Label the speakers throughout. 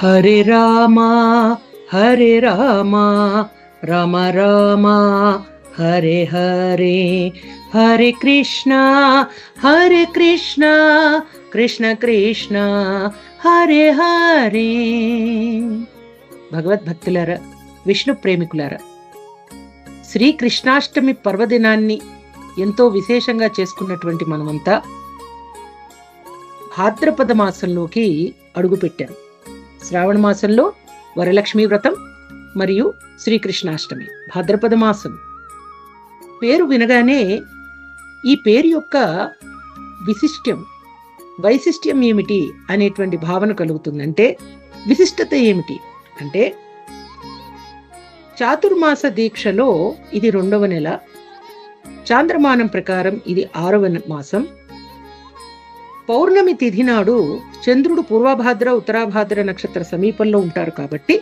Speaker 1: హరే రామ హరే రామ రామ రామ హరే హరే, హరే కృష్ణ కృష్ణ కృష్ణ హరే హరే. భగవద్భక్తులారా, విష్ణు ప్రేమికులారా, శ్రీకృష్ణాష్టమి పర్వదినాన్ని ఎంతో విశేషంగా చేసుకున్నటువంటి మనమంతా భాద్రపద మాసంలోకి అడుగుపెట్టాం. శ్రావణ మాసంలో వరలక్ష్మీ వ్రతం మరియు శ్రీకృష్ణాష్టమి. భాద్రపద మాసం పేరు వినగానే ఈ పేరు యొక్క వైశిష్ట్యం ఏమిటి అనేటువంటి భావన కలుగుతుందంటే, విశిష్టత ఏమిటి అంటే, చాతుర్మాస దీక్షలో ఇది 2వ నెల, చాంద్రమానం ప్రకారం ఇది 6వ మాసం. పౌర్ణమి తిథి నాడు చంద్రుడు పూర్వభాద్ర ఉత్తరాభాద్ర నక్షత్ర సమీపంలో ఉంటారు కాబట్టి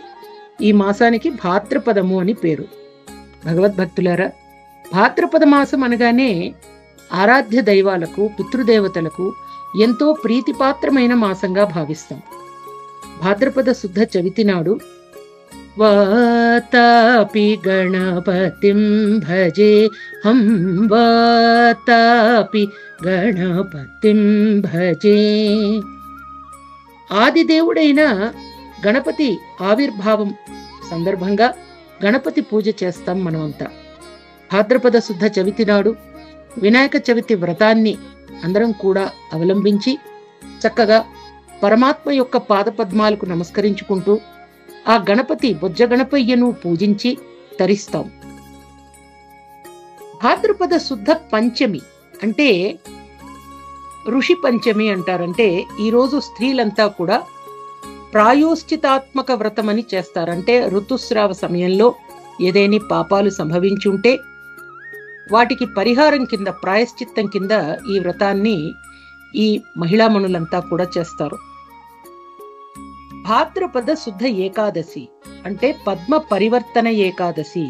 Speaker 1: ఈ మాసానికి భాద్రపదము అని పేరు. భగవద్భక్తులారా, భాద్రపద మాసం అనగానే ఆరాధ్య దైవాలకు, పితృదేవతలకు ఎంతో ప్రీతిపాత్రమైన మాసంగా భావిస్తాం. భాద్రపద శుద్ధ చవితి నాడు వాతాపి గణపతిం భజే హం, వాతాపి గణపతిం భజే. ఆదిదేవుడైన గణపతి ఆవిర్భావం సందర్భంగా గణపతి పూజ చేస్తాం మనమంతా. భాద్రపద శుద్ధ చవితి నాడు వినాయక చవితి వ్రతాన్ని అందరం కూడా అవలంబించి చక్కగా పరమాత్మ యొక్క పాదపద్మాలకు నమస్కరించుకుంటూ ఆ గణపతి బొజ్జ గణపయ్యను పూజించి తరిస్తాం. భాద్రపద శుద్ధ పంచమి అంటే ఋషి పంచమి అంటారంటే, ఈరోజు స్త్రీలంతా కూడా ప్రాయోశ్చితాత్మక వ్రతమని చేస్తారంటే, ఋతుస్రావ సమయంలో ఏదైనా పాపాలు సంభవించి ఉంటే వాటికి పరిహారం కింద, ప్రాయశ్చిత్తం కింద ఈ వ్రతాన్ని ఈ మహిళామణులంతా కూడా చేస్తారు. భాద్రపద శుద్ధ ఏకాదశి అంటే పద్మ పరివర్తన ఏకాదశి.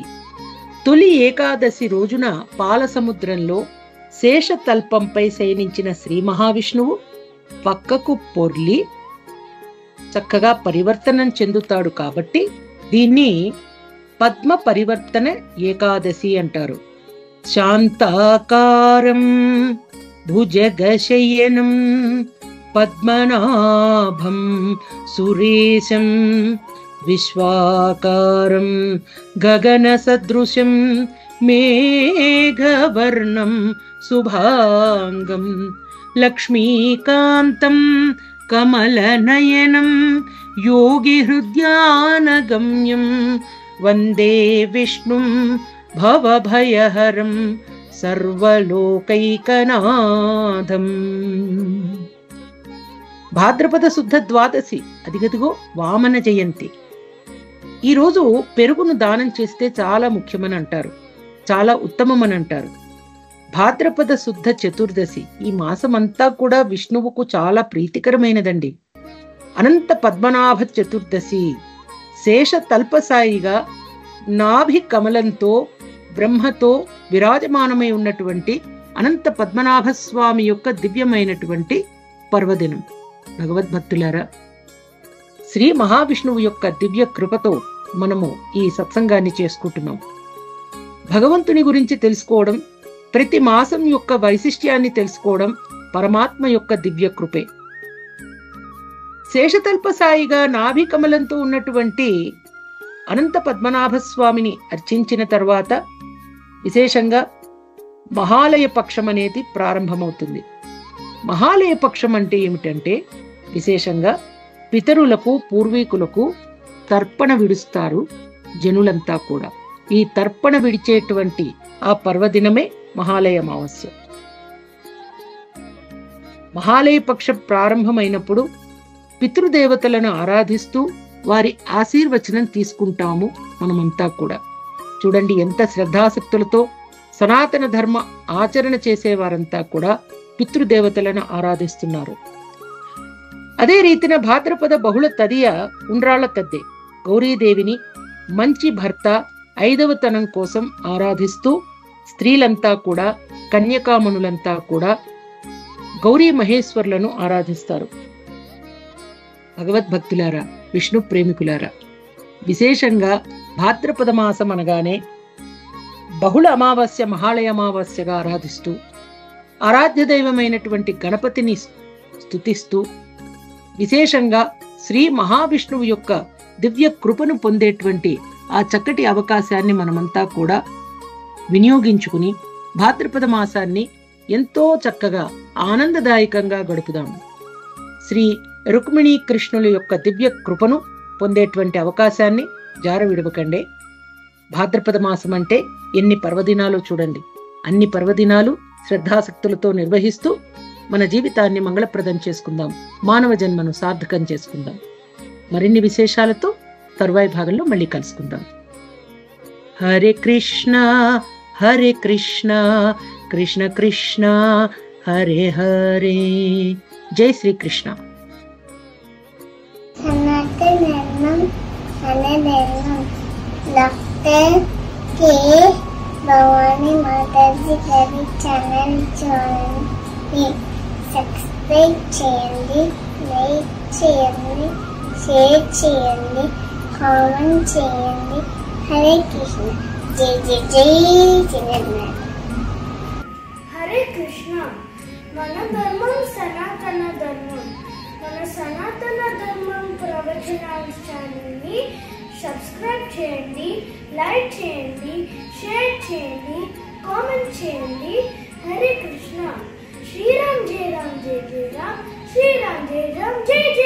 Speaker 1: తొలి ఏకాదశి రోజున పాల సముద్రంలో శేషతల్పంపై శయనించిన శ్రీ మహావిష్ణువు పక్కకు పొర్లి చక్కగా పరివర్తనం చెందుతాడు కాబట్టి దీన్ని పద్మ పరివర్తన ఏకాదశి అంటారు. శాంతాకారం భుజగశయనం పద్మనాభం సురేశం విశ్వాకారం గగన సదృశం మేఘవర్ణం శుభాంగం లక్ష్మీకాంతం కమలనయనం యోగి హృద్యానగమ్యం వందే విష్ణుం భవభయహరం సర్వలోకైకనాథం. భాద్రపద శుద్ధ ద్వాదశి, అదిగదిగో వామన జయంతి. ఈరోజు పెరుగును దానం చేస్తే చాలా ముఖ్యమని అంటారు, చాలా ఉత్తమమని అంటారు. భాద్రపద శుద్ధ చతుర్దశి, ఈ మాసమంతా కూడా విష్ణువుకు చాలా ప్రీతికరమైనదండి. అనంత పద్మనాభ చతుర్దశి, శేష తల్పసాయిగా నాభి కమలంతో బ్రహ్మతో విరాజమానమై ఉన్నటువంటి అనంత పద్మనాభ స్వామి యొక్క దివ్యమైనటువంటి పర్వదినం. భగవద్భక్తులారా, శ్రీ మహావిష్ణువు యొక్క దివ్య కృపతో మనము ఈ సత్సంగాన్ని చేసుకుంటున్నాం. భగవంతుని గురించి తెలుసుకోవడం, ప్రతి మాసం యొక్క వైశిష్ట్యాన్ని తెలుసుకోవడం పరమాత్మ యొక్క దివ్య కృపే. శేషతల్పసాయిగా నాభి కమలంతో ఉన్నటువంటి అనంత పద్మనాభ స్వామిని అర్చించిన తర్వాత విశేషంగా మహాలయ పక్షం అనేది ప్రారంభమవుతుంది. మహాలయ పక్షం అంటే ఏమిటంటే, విశేషంగా పితరులకు, పూర్వీకులకు తర్పణ విడుస్తారు జనులంతా కూడా. ఈ తర్పణ విడిచేటువంటి ఆ పర్వదినమే మహాలయ అమావాస్య. మహాలయ పక్షం ప్రారంభమైనప్పుడు పితృదేవతలను ఆరాధిస్తూ వారి ఆశీర్వచనం తీసుకుంటాము మనమంతా కూడా. చూడండి, ఎంత శ్రద్ధాశక్తులతో సనాతన ధర్మ ఆచరణ చేసేవారంతా కూడా పితృదేవతలను ఆరాధిస్తున్నారు. అదే రీతిన భాద్రపద బహుళ తదియ ఉండ్రాళ్ల తద్దే గౌరీదేవిని మంచి భర్త, 5వ తనం కోసం ఆరాధిస్తూ స్త్రీలంతా కూడా, కన్యకామణులంతా కూడా గౌరీ మహేశ్వర్లను ఆరాధిస్తారు. భగవద్భక్తులారా, విష్ణు ప్రేమికులారా, విశేషంగా భాద్రపద మాసం అనగానే బహుళ అమావాస్య, మహాళయ అమావాస్యగా ఆరాధిస్తూ ఆరాధ్య దైవమైనటువంటి గణపతిని స్తుతిస్తూ విశేషంగా శ్రీ మహావిష్ణువు యొక్క దివ్య కృపను పొందేటువంటి ఆ చక్కటి అవకాశాన్ని మనమంతా కూడా వినియోగించుకుని భాద్రపద మాసాన్ని ఎంతో చక్కగా ఆనందదాయకంగా గడుపుదాము. శ్రీ రుక్మిణీ కృష్ణుల యొక్క దివ్య కృపను పొందేటువంటి అవకాశాన్ని జార విడవకండే. భాద్రపద మాసం అంటే ఎన్ని పర్వదినాలు చూడండి. అన్ని పర్వదినాలు శ్రద్ధాసక్తులతో నిర్వహిస్తూ మన జీవితాన్ని మంగళప్రదం చేసుకుందాం, మానవ జన్మను సార్థకం చేసుకుందాం. మరిన్ని విశేషాలతో తరువాయి భాగంలో మళ్ళీ కలుసుకుందాం. హరే కృష్ణ హరే కృష్ణ కృష్ణ కృష్ణ హరే హరే. జై శ్రీకృష్ణ.
Speaker 2: సనాతన ధర్మం అనే ధర్మం. డాక్టర్ కే భవానీ మాతాజీ గారి ఛానల్ చూడండి, సబ్స్క్రైబ్ చేయండి, లైక్ చేయండి, షేర్ చేయండి, కామెంట్ చేయండి. హరే కృష్ణ. జై జై జై జగన్నాథ్.
Speaker 3: హరే కృష్ణ. మన ధర్మం సనాతన ధర్మం. మన సనాతన ధర్మం ప్రవచనాన్ని సబ్స్క్రైబ్ చేయండి, లైక్ చేయండి, షేర్ చేయండి, కామెంట్ చేయండి. హరే కృష్ణ. శ్రీరామ్ జై రామ్ జై జై రామ్, శ్రీరామ్ జై రామ్ జై జై.